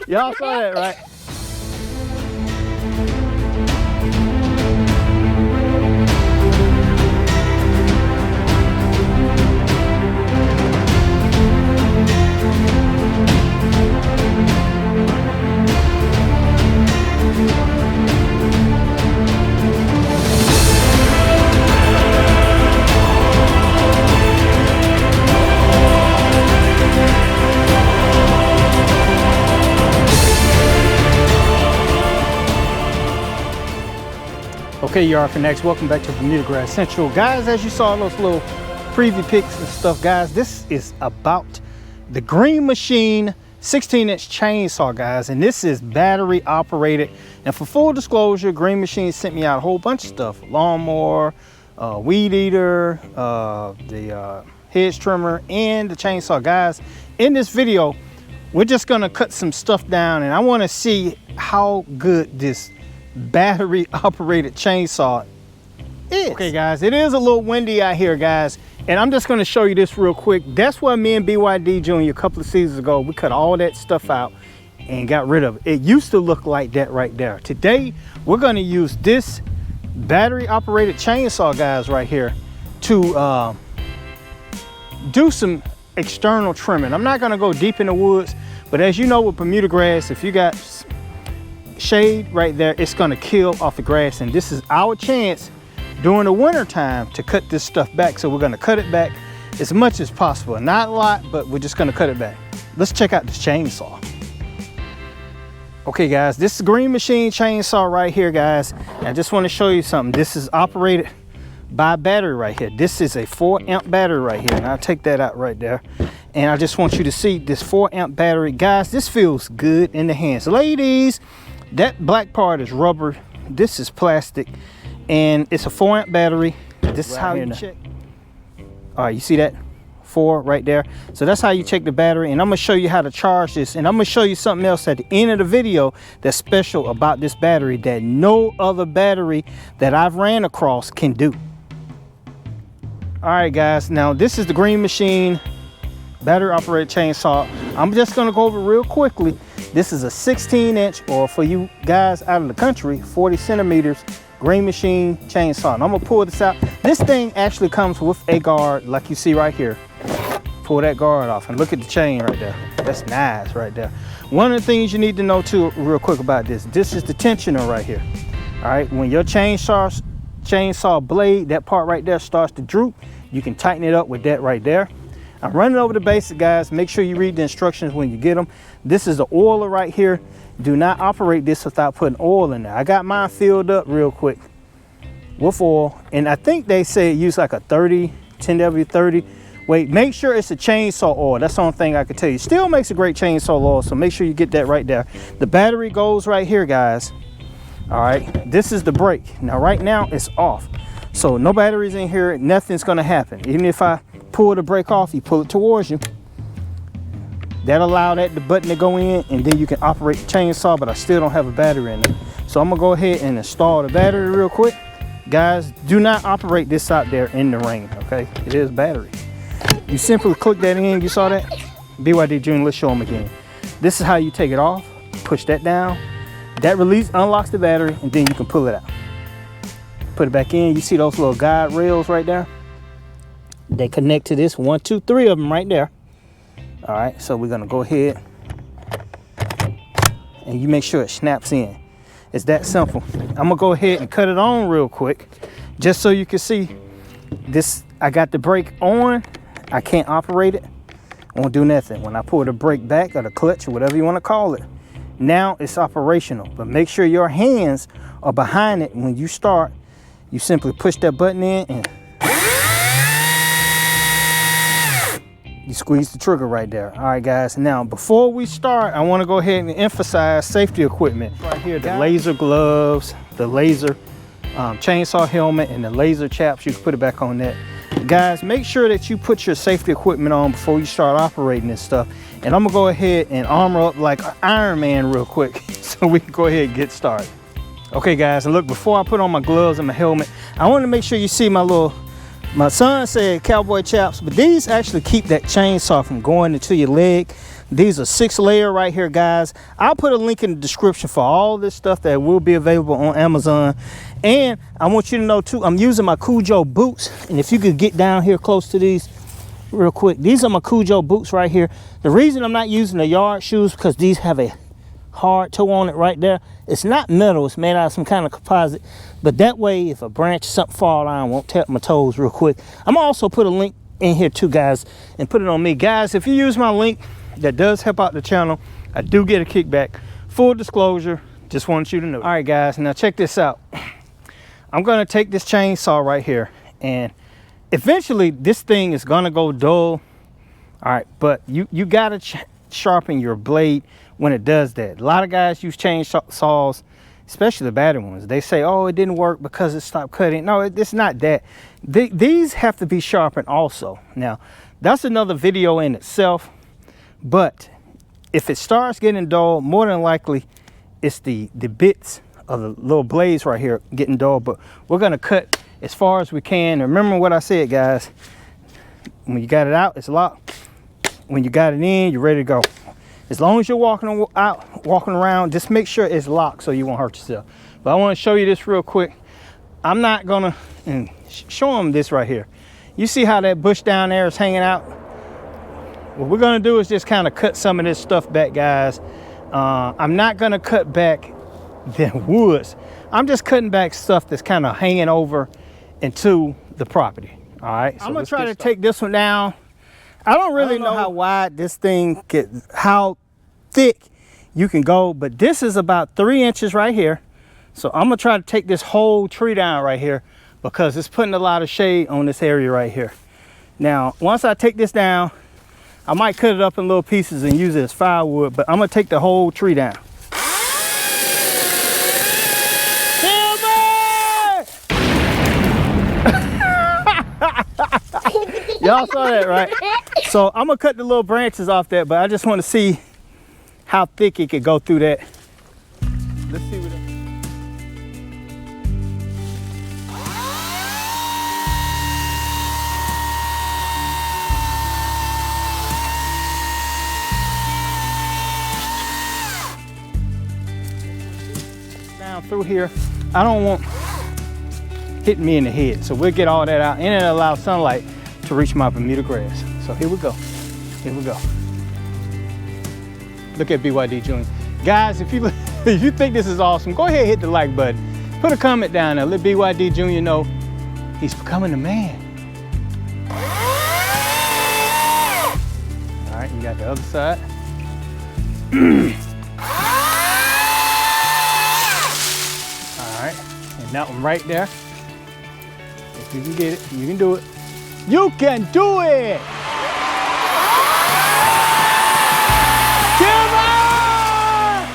Y'all saw that, right? Okay, y'all, next, welcome back to Bermuda Grass Central. Guys, as you saw those little preview pics and stuff, guys, this is about the Green Machine 16-inch chainsaw, guys, and this is battery operated. And for full disclosure, Green Machine sent me out a whole bunch of stuff: lawnmower, weed eater, the hedge trimmer, and the chainsaw. Guys, in this video, we're just gonna cut some stuff down, and I want to see how good this battery operated chainsaw is. Okay, guys, it is a little windy out here, guys, and I'm just going to show you this real quick. That's why me and BYD Jr. a couple of seasons ago, we cut all that stuff out and got rid of it. It used to look like that right there. Today we're going to use this battery operated chainsaw, guys, right here to do some external trimming. I'm not going to go deep in the woods, but as you know, with Bermuda grass, if you got shade right there, it's going to kill off the grass, and this is our chance during the winter time to cut this stuff back. So we're going to cut it back as much as possible. Not a lot, but we're just going to cut it back. Let's check out this chainsaw. Okay, guys, this is Green Machine chainsaw right here, guys. And I just want to show you something. This is operated by battery right here. This is a 4-amp battery right here, and I'll take that out right there. And I just want you to see this 4-amp battery. Guys, this feels good in the hands. Ladies, that black part is rubber, this is plastic, and it's a 4-amp battery. This is how you check. All right, you see that 4 right there? So that's how you check the battery, and I'm gonna show you how to charge this, and I'm gonna show you something else at the end of the video that's special about this battery that no other battery that I've ran across can do. All right, guys, now this is the Green Machine battery operated chainsaw. I'm just gonna go over real quickly. This is a 16-inch, or for you guys out of the country, 40 centimeters Green Machine chainsaw. And I'm gonna pull this out. This thing actually comes with a guard, like you see right here. Pull that guard off, and look at the chain right there. That's nice right there. One of the things you need to know too, real quick about this is the tensioner right here. All right, when your chainsaw blade, that part right there, starts to droop, you can tighten it up with that right there. I'm running over the basics, guys. Make sure you read the instructions when you get them. This is the oiler right here. Do not operate this without putting oil in there. I got mine filled up real quick with oil, and I think they say use like a 10W30. Wait, make sure it's a chainsaw oil. That's the only thing I can tell you. Still makes a great chainsaw oil, so make sure you get that right there. The battery goes right here, guys. All right, this is the brake. Now right now it's off, so no batteries in here, nothing's gonna happen. Even if I pull the brake off, you pull it towards you, that allow the button to go in, and then you can operate the chainsaw, but I still don't have a battery in it. So I'm gonna go ahead and install the battery real quick. Guys, do not operate this out there in the rain, okay? It is battery. You simply click that in, you saw that? BYD Jr, let's show them again. This is how you take it off. Push that down. That release unlocks the battery, and then you can pull it out. Put it back in. You see those little guide rails right there? They connect to this. 1, 2, 3 of them right there. All right, so we're gonna go ahead and you make sure it snaps in. It's that simple. I'm gonna go ahead and cut it on real quick, just so you can see this. I got the brake on. I can't operate it. Won't do nothing. When I pull the brake back, or the clutch, or whatever you want to call it, now it's operational. But make sure your hands are behind it when you start. You simply push that button in and you squeeze the trigger right there. All right, guys. Now, before we start, I want to go ahead and emphasize safety equipment. Right here, the laser gloves, the laser chainsaw helmet, and the laser chaps. You can put it back on that. Guys, make sure that you put your safety equipment on before you start operating this stuff. And I'm gonna go ahead and armor up like Iron Man real quick so we can go ahead and get started. Okay, guys, and look, before I put on my gloves and my helmet, I want to make sure you see my little My son said cowboy chaps, but these actually keep that chainsaw from going into your leg. These are 6-layer right here, guys. I'll put a link in the description for all this stuff that will be available on Amazon. And I want you to know too, I'm using my Kujo Boots. And if you could get down here close to these real quick, these are my Kujo Boots right here. The reason I'm not using the yard shoes because these have a hard toe on it right there. It's not metal, it's made out of some kind of composite, but that way if a branch or something fall down, won't tap my toes real quick. I'm gonna also put a link in here too, guys, and put it on me. Guys, if you use my link, that does help out the channel. I do get a kickback. Full disclosure, just want you to know. All right, guys, now check this out. I'm gonna take this chainsaw right here, and eventually this thing is gonna go dull. All right, but you gotta sharpen your blade when it does that. A lot of guys use chainsaws, especially the battered ones. They say, oh, it didn't work because it stopped cutting. No, it's not that. These have to be sharpened also. Now, that's another video in itself, but if it starts getting dull, more than likely it's the bits of the little blades right here getting dull. But we're gonna cut as far as we can. Remember what I said, guys. When you got it out, it's locked. When you got it in, you're ready to go. As long as you're walking around, just make sure it's locked so you won't hurt yourself. But I want to show you this real quick. I'm not gonna show them this right here. You see how that bush down there is hanging out? What we're gonna do is just kind of cut some of this stuff back, guys. I'm not gonna cut back the woods. I'm just cutting back stuff that's kind of hanging over into the property. All right, so I'm gonna try to take this one down. I don't really know how wide this thing how thick you can go, but this is about 3 inches right here. So I'm gonna try to take this whole tree down right here because it's putting a lot of shade on this area right here. Now, once I take this down, I might cut it up in little pieces and use it as firewood, but I'm gonna take the whole tree down. Y'all saw that, right? So I'm gonna cut the little branches off that, but I just want to see how thick it could go through that. Let's see what down through here. I don't want hitting me in the head, so we'll get all that out, and it allows sunlight to reach my Bermuda grass. So here we go. Here we go. Look at BYD Jr. Guys, if you think this is awesome, go ahead and hit the like button. Put a comment down there. Let BYD Jr. know he's becoming a man. All right, you got the other side. All right, and that one right there. If you can get it, you can do it. You can do it! Come on!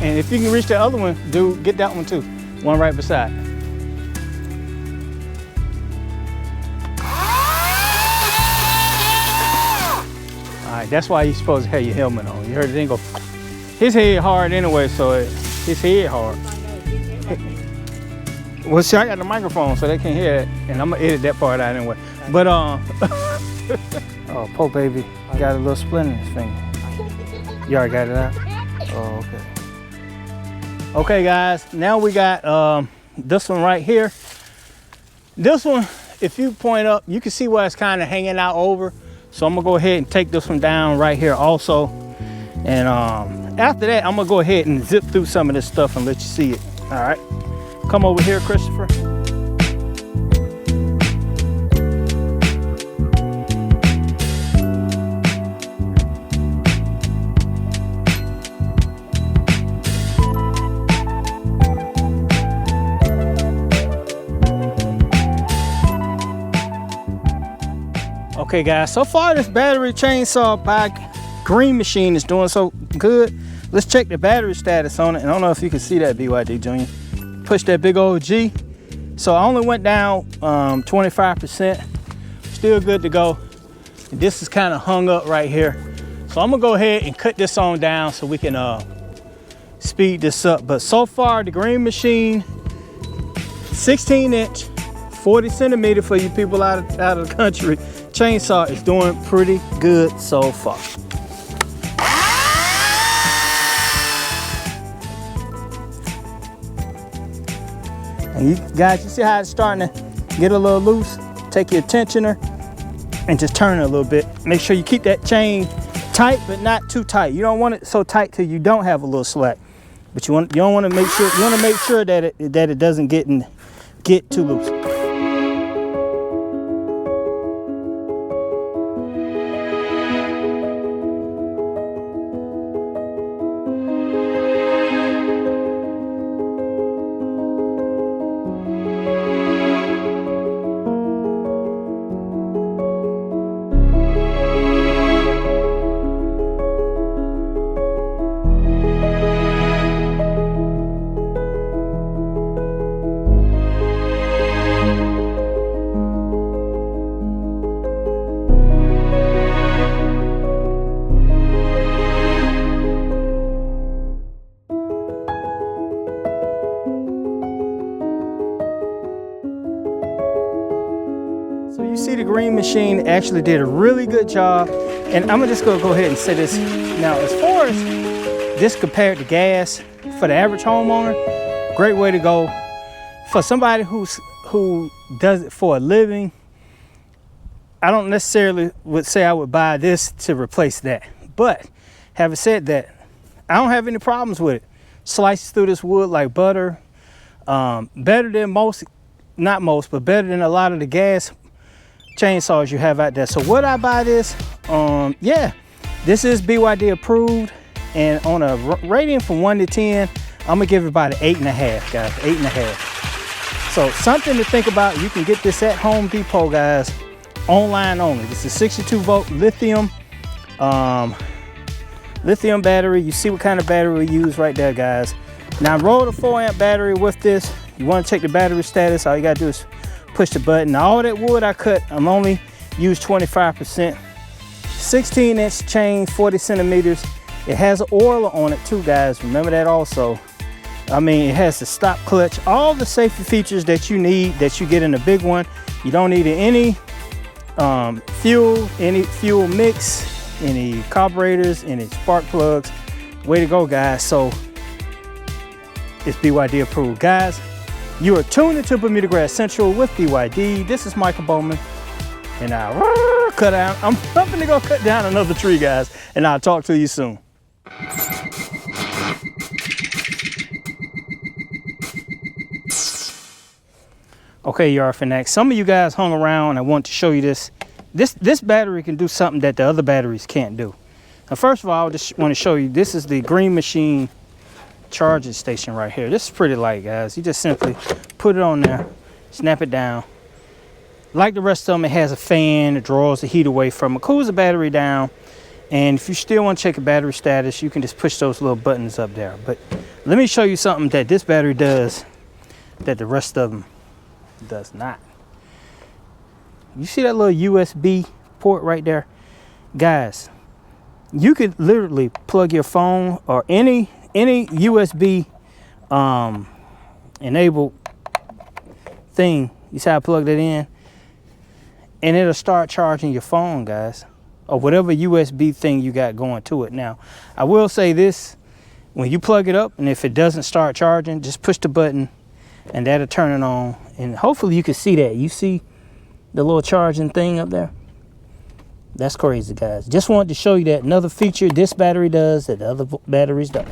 And if you can reach the other one, get that one too. One right beside. All right, that's why you're supposed to have your helmet on. You heard it didn't go. His head hard anyway, so his head hard. Well, see, I got the microphone, so they can hear it, and I'm gonna edit that part out anyway. But oh, poor baby, got a little splinter in his finger. You already got it out? Oh, okay. Okay, guys, now we got this one right here. This one, if you point up, you can see where it's kind of hanging out over. So I'm gonna go ahead and take this one down right here also. And after that, I'm gonna go ahead and zip through some of this stuff and let you see it. All right. Come over here, Christopher. Okay, guys, so far this battery chainsaw by Green Machine is doing so good. Let's check the battery status on it. And I don't know if you can see that, BYD Jr. Push that big old G. So I only went down 25%. Still good to go. And this is kind of hung up right here. So I'm gonna go ahead and cut this on down so we can speed this up. But so far the Green Machine 16-inch 40 centimeter for you people out of the country. Chainsaw is doing pretty good so far. And you guys, you see how it's starting to get a little loose? Take your tensioner and just turn it a little bit. Make sure you keep that chain tight, but not too tight. You don't want it so tight till you don't have a little slack. But you don't want to make sure, you want to make sure that it doesn't get too loose. So you see the green machine actually did a really good job. And I'm just gonna go ahead and say this. Now, as far as this compared to gas, for the average homeowner, great way to go. For somebody who does it for a living, I don't necessarily would say I would buy this to replace that. But having said that, I don't have any problems with it. Slices through this wood like butter. Better than most, not most, but better than a lot of the gas chainsaws you have out there. So would I buy this? Yeah, this is BYD approved, and on a rating from 1 to 10, I'm gonna give it about an 8.5, guys. 8.5. So something to think about. You can get this at Home Depot, guys, online only. This is 62 volt lithium lithium battery. You see what kind of battery we use right there, guys. Now I rolled a 4-amp battery with this. You want to check the battery status, all you gotta do is push the button. Now, all that wood I cut, I'm only used 25%. 16-inch chain, 40 centimeters. It has an oiler on it too, guys. Remember that also. I mean, it has the stop clutch, all the safety features that you need, that you get in the big one. You don't need any fuel mix, any carburetors, any spark plugs. Way to go, guys. So it's BYD approved, guys. You are tuned into Bermuda Grass Central with BYD. This is Michael Bowman, and I'm gonna go cut down another tree, guys, and I'll talk to you soon. Okay, yard fanatics, some of you guys hung around. I want to show you this. This battery can do something that the other batteries can't do. Now, first of all, I just want to show you, this is the green machine charging station right here. This is pretty light, guys. You just simply put it on there, snap it down. Like the rest of them, it has a fan that draws the heat away from it, cools the battery down. And if you still want to check the battery status, you can just push those little buttons up there. But let me show you something that this battery does that the rest of them does not. You see that little USB port right there? Guys, you could literally plug your phone or any USB enabled thing. You see how I plug that in, and it'll start charging your phone, guys, or whatever USB thing you got going to it. Now, I will say this, when you plug it up and if it doesn't start charging, just push the button and that'll turn it on. And hopefully you can see that. You see the little charging thing up there? That's crazy, guys. Just wanted to show you that another feature this battery does that the other batteries don't.